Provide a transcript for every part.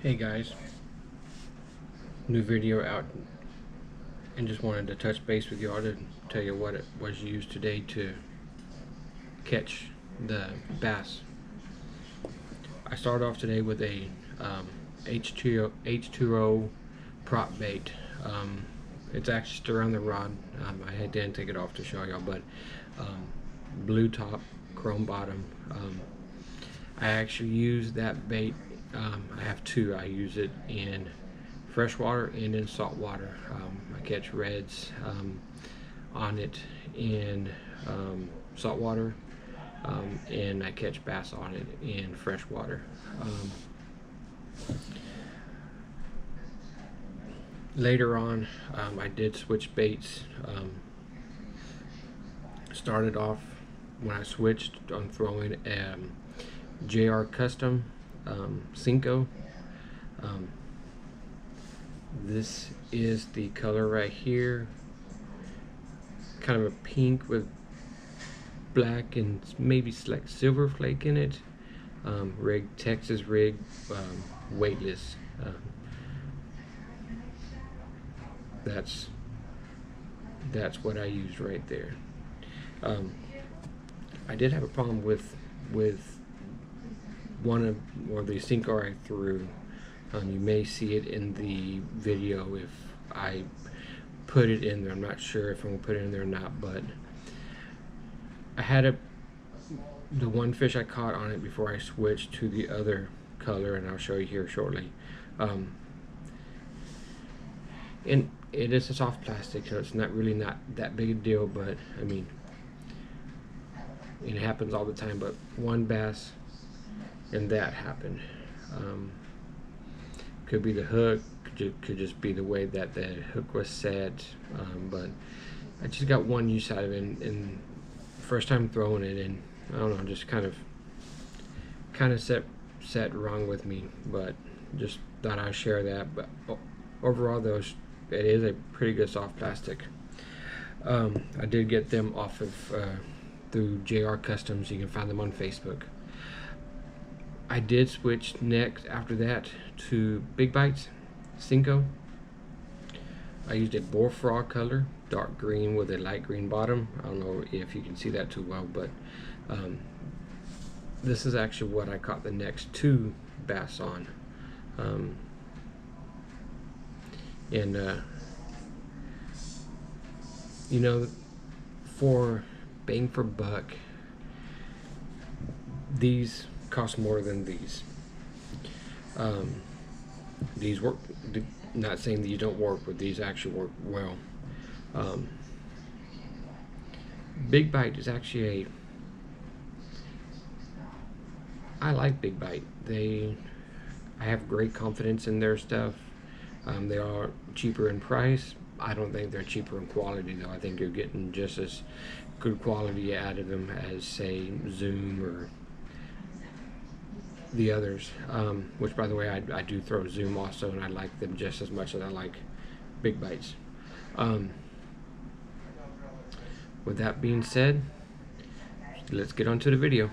Hey guys, new video out, and just wanted to touch base with y'all to tell you what it was used today to catch the bass. I started off today with a H2O prop bait. It's actually still around the rod. I didn't take it off to show y'all, but blue top, chrome bottom. I actually use that bait. I have two. I use it in freshwater and in saltwater. I catch reds on it in saltwater, and I catch bass on it in freshwater. Later on, I did switch baits. Started off when I switched on throwing JR Custom Cinco. This is the color right here, kind of a pink with black and maybe like silver flake in it. Rig, Texas rig, weightless. That's what I used right there. I did have a problem with one of the Cinco I threw. You may see it in the video if I put it in there. I'm not sure if I'm gonna put it in there or not, but I had the one fish I caught on it before I switched to the other color, and I'll show you here shortly. And it is a soft plastic, so it's not that big a deal, but I mean, it happens all the time. But one bass and that happened. Could be the hook, could just be the way that the hook was set, but I just got one use out of it, and first time throwing it, and I don't know, just kind of set wrong with me, but just thought I'd share that. But overall, though, it is a pretty good soft plastic. I did get them off of through JR Customs. You can find them on Facebook. I did switch next after that to Big Bites Cinco. I used a bullfrog color, dark green with a light green bottom. I don't know if you can see that too well, but this is actually what I caught the next two bass on. You know, for bang for buck, these cost more than these. These work, not saying that you don't work, but these actually work well. Big Bite is actually I like Big Bite. I have great confidence in their stuff. They are cheaper in price. I don't think they're cheaper in quality, though. I think you're getting just as good quality out of them as, say, Zoom or the others, which, by the way, I do throw Zoom also, and I like them just as much as I like Big Bites. With that being said, let's get on to the video.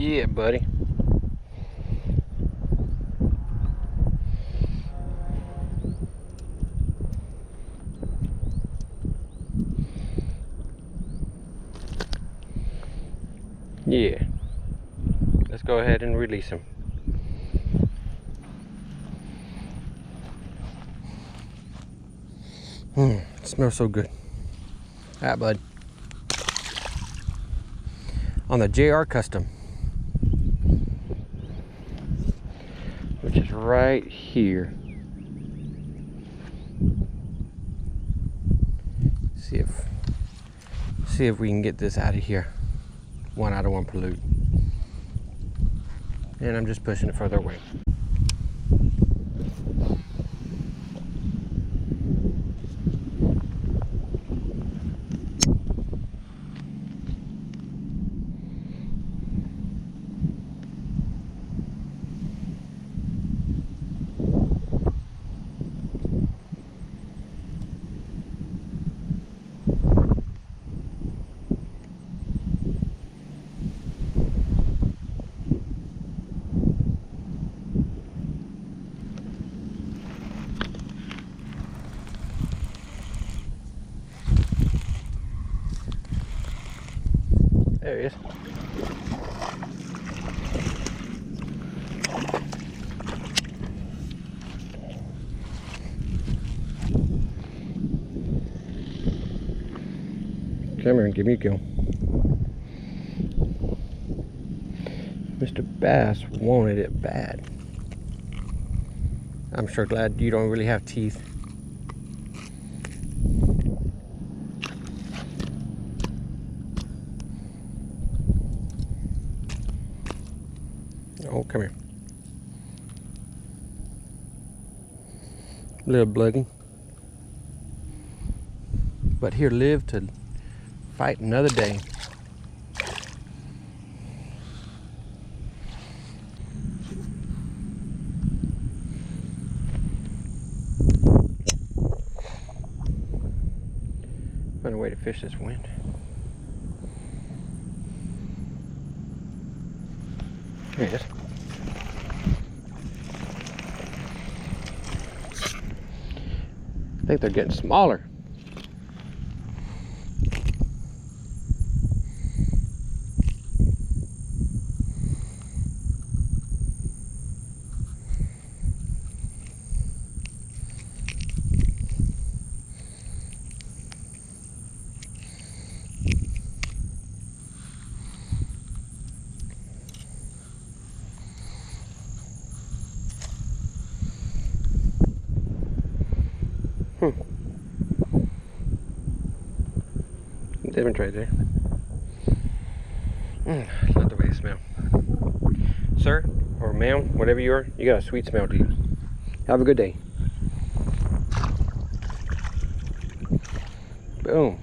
Yeah, buddy. Yeah. Let's go ahead and release him. It smells so good. Alright, bud. On the JR Custom, which is right here. See if we can get this out of here. One out of one pollute. And I'm just pushing it further away. There he is. Come here and give me a go. Mr. Bass wanted it bad. I'm sure glad you don't really have teeth. Oh, come here. Little bloody. But here live to fight another day. Find a way to fish this wind. Here he is. I think they're getting smaller. Different right there. Love the way you smell. Sir, or ma'am, whatever you are, you got a sweet smell to you. Have a good day. Boom.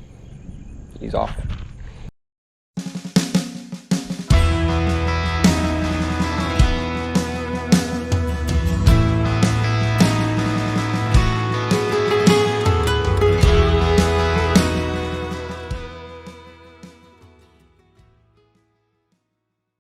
He's off.